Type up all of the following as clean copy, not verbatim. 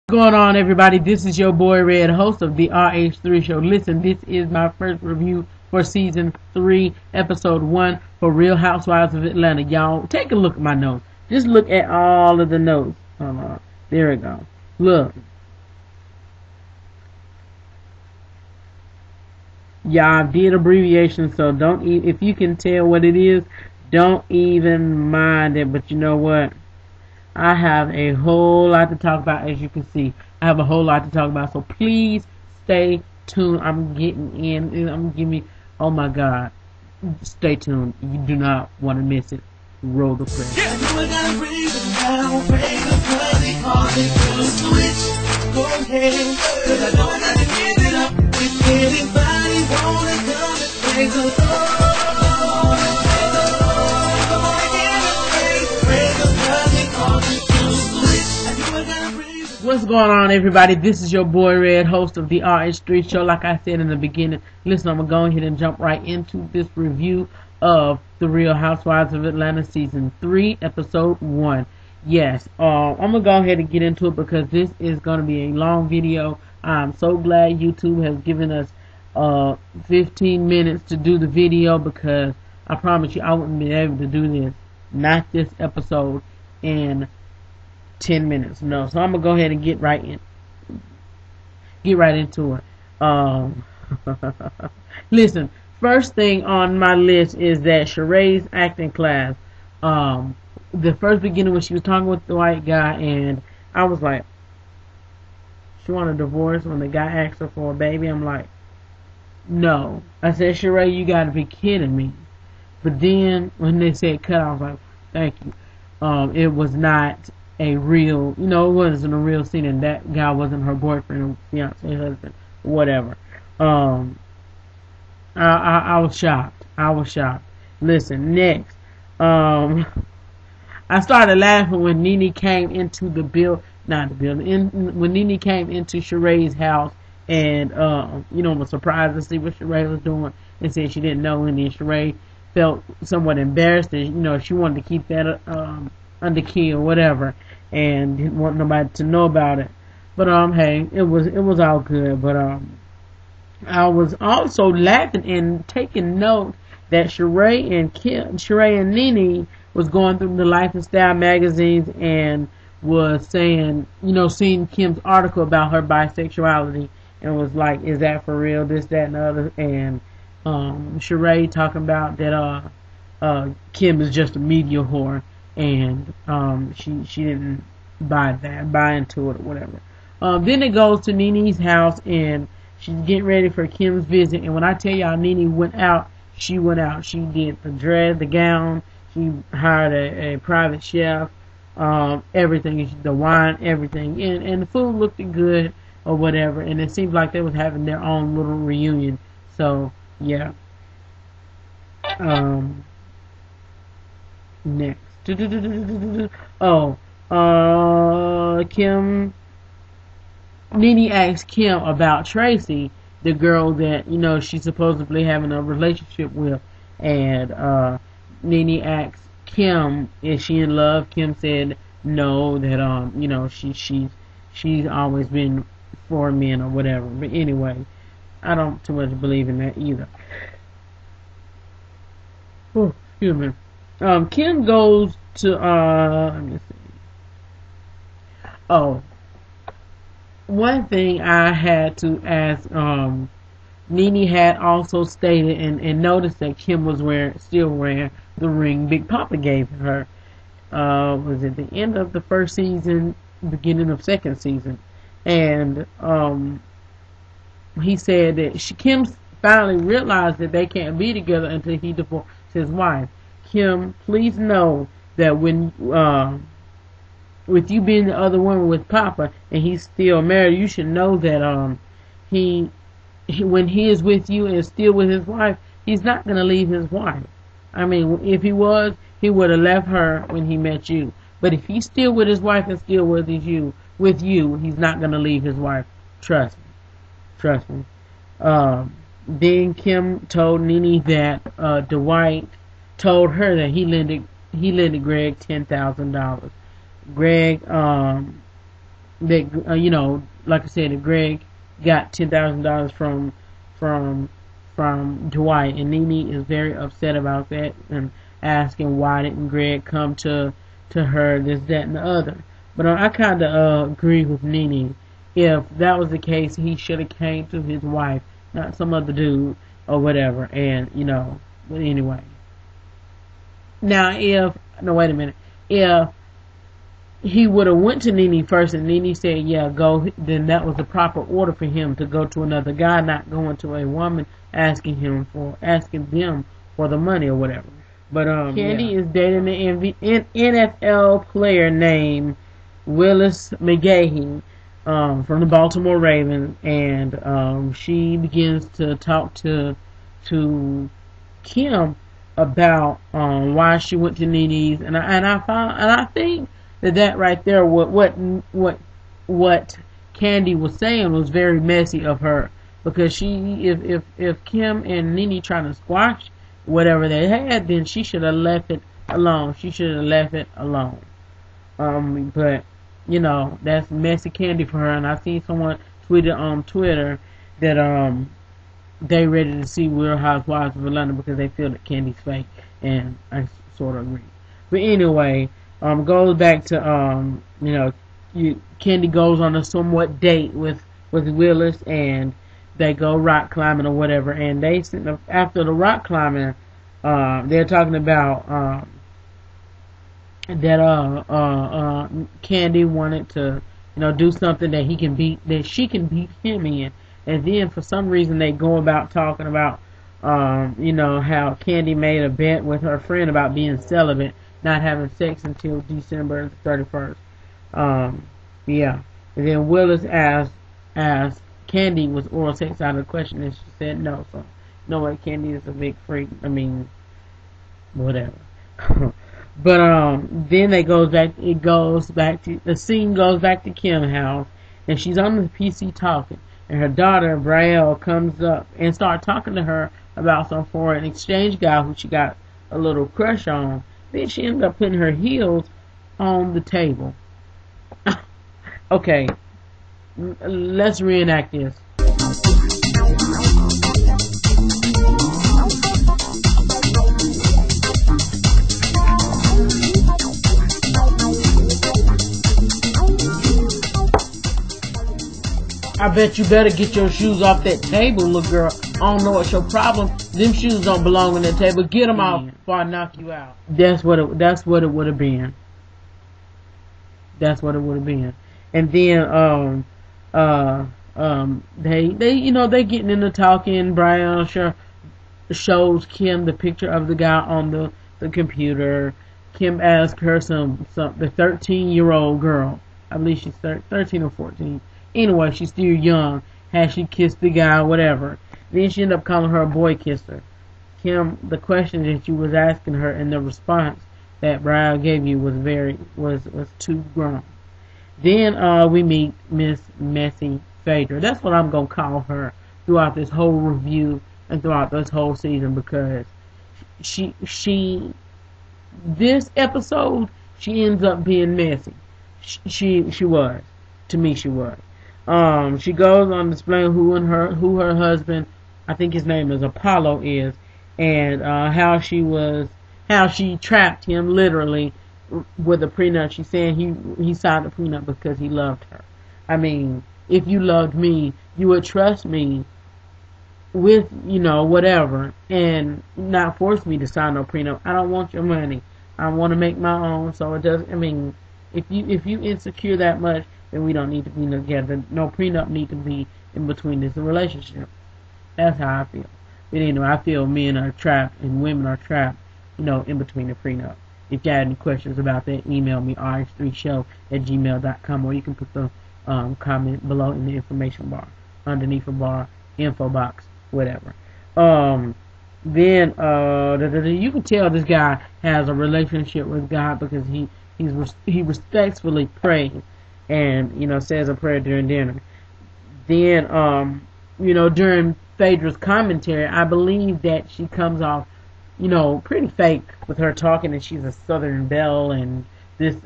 Going on, everybody? This is your boy Red, host of the RH3 show. Listen, this is my first review for season 3, episode 1 for Real Housewives of Atlanta. Y'all, take a look at my notes. Just look at all of the notes. Hold on. There we go. Look. Y'all did abbreviations, so don't if you can tell what it is, don't even mind it. But you know what? I have a whole lot to talk about, as you can see. I have a whole lot to talk about, so please stay tuned. I'm getting in. I'm giving. Oh my God! Stay tuned. You do not want to miss it. Roll the credits. Yeah. What's going on, everybody? This is your boy Red, host of the RH3 show. Like I said in the beginning, listen, I'm going to go ahead and jump right into this review of The Real Housewives of Atlanta Season 3, Episode 1. Yes, I'm going to go ahead and get into it because this is going to be a long video. I'm so glad YouTube has given us 15 minutes to do the video, because I promise you I wouldn't be able to do this, not this episode, in 10 minutes. No, so I'm gonna go ahead and get right into it. Listen, first thing on my list is that Sheree's acting class. The first beginning when she was talking with the white guy, and I was like, she wanted a divorce. When the guy asked her for a baby, I'm like, no. I said, Sheree, you gotta be kidding me. But then when they said cut, I was like, thank you. It was not a real, it wasn't a real scene, and that guy wasn't her boyfriend or fiance, husband, whatever. I was shocked. Listen, next, I started laughing when Nene came into when Nene came into Sheree's house, and was surprised to see what Sheree was doing, and said she didn't know, and then Sheree felt somewhat embarrassed, and she wanted to keep that under key or whatever, and didn't want nobody to know about it. But hey, it was all good. But I was also laughing and taking note that Sheree and Nene was going through the Life and Style magazines and was saying, seeing Kim's article about her bisexuality, and was like, is that for real, this, that, and the other, and Sheree talking about that Kim is just a media whore, and she didn't buy into it or whatever. Then it goes to Nene's house, and she's getting ready for Kim's visit, and when I tell y'all Nene went out, she went out. She did the dress, the gown, she hired a private chef, everything, the wine, everything, and the food looked good or whatever, and it seemed like they was having their own little reunion. So yeah. Next. Nene asked Kim about Tracy, the girl that, she's supposedly having a relationship with, and Nene asked Kim, is she in love? Kim said no, that she's always been for men or whatever. But anyway, I don't too much believe in that either. Oh, excuse me. Kim goes to let me see. Oh, one thing I had to ask, Nene had also stated and noticed that Kim was still wearing the ring Big Papa gave her. Was it the end of the first season, beginning of second season? And he said that Kim finally realized that they can't be together until he divorced his wife. Kim, please know that when with you being the other woman with Papa, and he's still married, you should know that he when he is with you and still with his wife, he's not going to leave his wife. I mean, if he was, he would have left her when he met you. But if he's still with his wife and still with you, he's not going to leave his wife. Trust me. Then Kim told Nene that Dwight told her that he lended Greg $10,000. Greg that like I said, that Greg got $10,000 from Dwight, and Nene is very upset about that and asking why didn't Greg come to her, this, that, and the other. But I kind of agree with Nene. If that was the case, he should have came to his wife, not some other dude or whatever. And but anyway. Now, wait a minute. If he would have went to Nene first and Nene said, yeah, go, then that was the proper order for him to go to another guy, not going to a woman asking them for the money or whatever. But Kandi is dating an NFL player named Willis McGahee from the Baltimore Ravens, and she begins to talk to Kim about why she went to Nene's, and I think that right there, what Kandi was saying was very messy of her, because if Kim and Nene trying to squash whatever they had, then she should have left it alone. But that's messy Kandi for her. And I seen someone tweeted on Twitter that they ready to see Real Housewives of Atlanta because they feel that Candy's fake, and I sort of agree. But anyway, goes back to Kandi goes on a somewhat date with Willis, and they go rock climbing or whatever, and after the rock climbing, they're talking about that Kandi wanted to do something that she can beat him in, and then for some reason they go about talking about how Kandi made a bet with her friend about being celibate, not having sex until December 31st. And then Willis asked Kandi was oral sex out of the question, and she said no. So no way, Kandi is a big freak. I mean, whatever. But then the scene goes back to Kim's house, and she's on the PC talking, and her daughter Brielle comes up and starts talking to her about some foreign exchange guy who she got a little crush on. Then she ended up putting her heels on the table. Okay, let's reenact this. I bet you better get your shoes off that table, little girl. I don't know what's your problem. Them shoes don't belong on that table. Get them off before I knock you out. That's what it would have been. And then they getting into talking. Brian shows Kim the picture of the guy on the computer. Kim asks her the 13-year-old girl, I believe she's 13 or 14. Anyway, she's still young. Has she kissed the guy or whatever? Then she ended up calling her a boy kisser. Kim, the question that you was asking her and the response that Brian gave you was too grown. Then we meet Miss Messy Phaedra. That's what I'm gonna call her throughout this whole review and throughout this whole season, because this episode she ends up being messy. She was. To me, she was. She goes on displaying who her husband, I think his name is Apollo, is, and how she trapped him literally with a prenup. She's saying he signed a prenup because he loved her. I mean, if you loved me, you would trust me with whatever, and not force me to sign no prenup. I don't want your money. I want to make my own. So it does. I mean, if you insecure that much, then we don't need to be together. No prenup need to be in between this relationship. That's how I feel. But anyway, I feel men are trapped and women are trapped, in between the prenup. If you have any questions about that, email me, rh3show@gmail.com, or you can put the comment below in the information bar, underneath the bar, info box, whatever. Then you can tell this guy has a relationship with God because he respectfully prays and says a prayer during dinner. Then during Phaedra's commentary, I believe that she comes off pretty fake with her talking, and she's a Southern belle and this.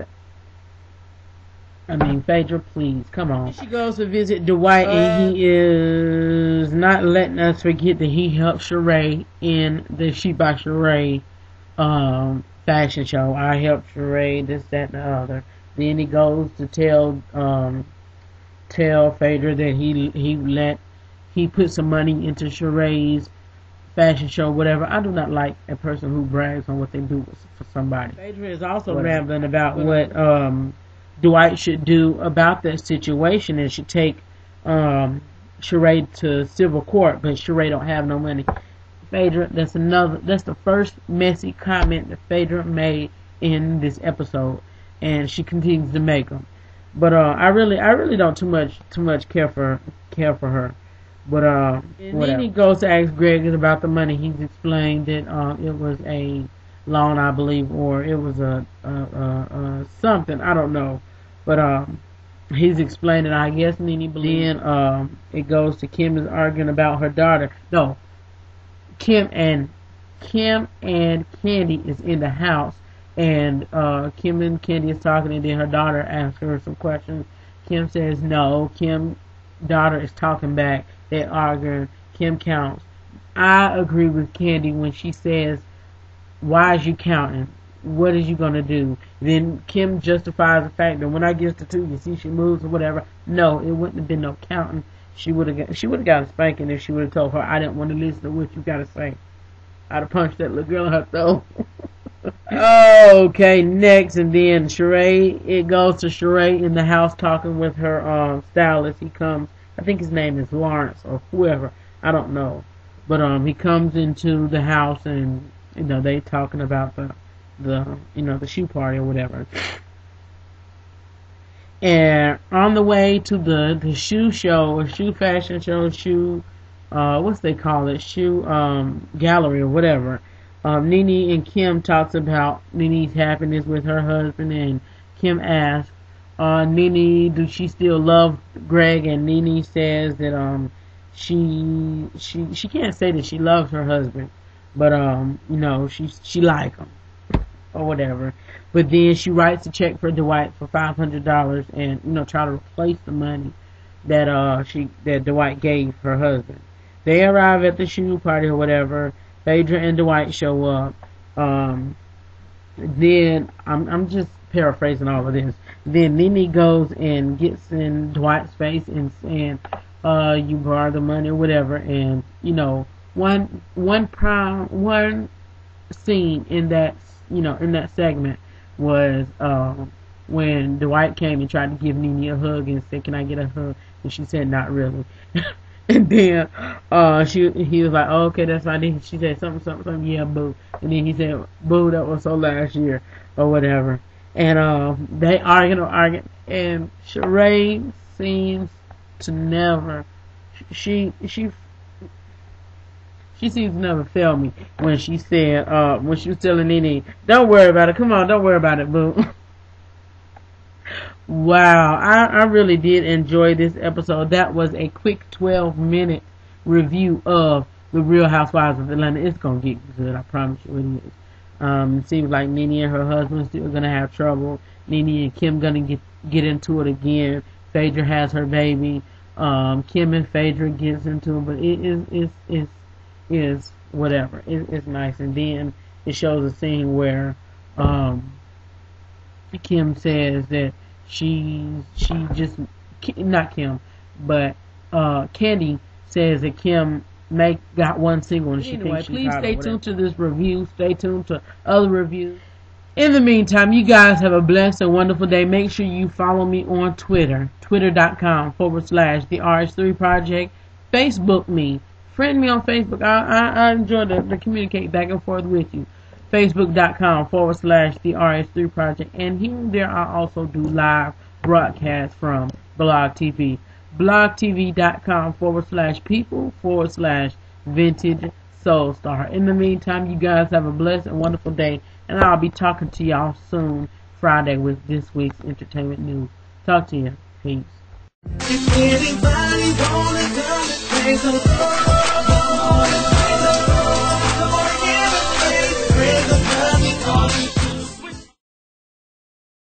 I mean, Phaedra, please, come on. She goes to visit Dwight, and he is not letting us forget that he helped Sheree in the She by Sheree fashion show. I helped Sheree, this, that, and the other. Then he goes to tell Phaedra that he put some money into Sheree's fashion show, whatever. I do not like a person who brags on what they do for somebody. Phaedra is also rambling about what Dwight should do about that situation, and should take Sheree to civil court, but Sheree don't have no money. Phaedra, that's the first messy comment that Phaedra made in this episode, and she continues to make them. But I really don't too much care for her. But then he goes to ask Greg about the money. He's explained that it was a loan, I believe, or it was a something, I don't know. But he's explaining, I guess, Nene believes. Then it goes to Kim is arguing about her daughter. No, Kim and Kandi is in the house, and Kim and Kandi is talking, and then her daughter asks her some questions. Kim says no. Kim's daughter is talking back. They're arguing. Kim counts. I agree with Kandi when she says, "Why is you counting? What is you gonna do?" Then Kim justifies the fact that when I get to 2, you see she moves or whatever. No, it wouldn't have been no counting. She would have got a spanking if she would have told her, "I didn't want to listen to what you gotta say." I'd have punched that little girl in her throat. Okay, next, and then Sheree. It goes to Sheree in the house talking with her stylist. He comes. I think his name is Lawrence or whoever. I don't know, but he comes into the house, and they talking about the shoe party or whatever. And on the way to the shoe show or shoe fashion show, what's they call it, shoe gallery or whatever. Nene and Kim talks about Nene's happiness with her husband, and Kim asks Nene, do she still love Greg? And Nene says that she can't say that she loves her husband, but she like him or whatever. But then she writes a check for Dwight for $500 and try to replace the money that Dwight gave her husband. They arrive at the shoe party or whatever. Phaedra and Dwight show up. Then I'm just paraphrasing all of this. Then Nene goes and gets in Dwight's face and saying, "You borrow the money or whatever." And one scene in that segment was when Dwight came and tried to give Nene a hug and said, "Can I get a hug?" And she said, "Not really." And then he was like, "Oh, okay, that's fine." She said something, "Yeah, boo." And then he said, "Boo, that was so last year," or whatever. And they arguing, and Sheree seems to never, she seems to never fail me when she said, when she was telling Nene, "Don't worry about it, come on, don't worry about it, boo." Wow, I really did enjoy this episode. That was a quick 12-minute review of The Real Housewives of Atlanta. It's going to get good, I promise you it is. It seems like Nene and her husband still going to have trouble. Nene and Kim going to get into it again. Phaedra has her baby. Kim and Phaedra gets into it, but it is whatever. It's nice. And then it shows a scene where Kim says that she just, not Kim, but Kandi says that Kim got one single and she thinks she's please stay tuned to this review. Stay tuned to other reviews. In the meantime, you guys have a blessed and wonderful day. Make sure you follow me on Twitter, twitter.com/the RH3 Project. Facebook me. Friend me on Facebook. I enjoy to communicate back and forth with you. Facebook.com/the RH3 Project. And here and there I also do live broadcasts from Blog TV. blogtv.com/people/vintage soul star. In the meantime, you guys have a blessed and wonderful day, and I'll be talking to y'all soon, Friday, with this week's entertainment news. Talk to you. Peace. If anybody wanna come and praise the Lord, praise the Lord, praise the Lord, praise the Lord,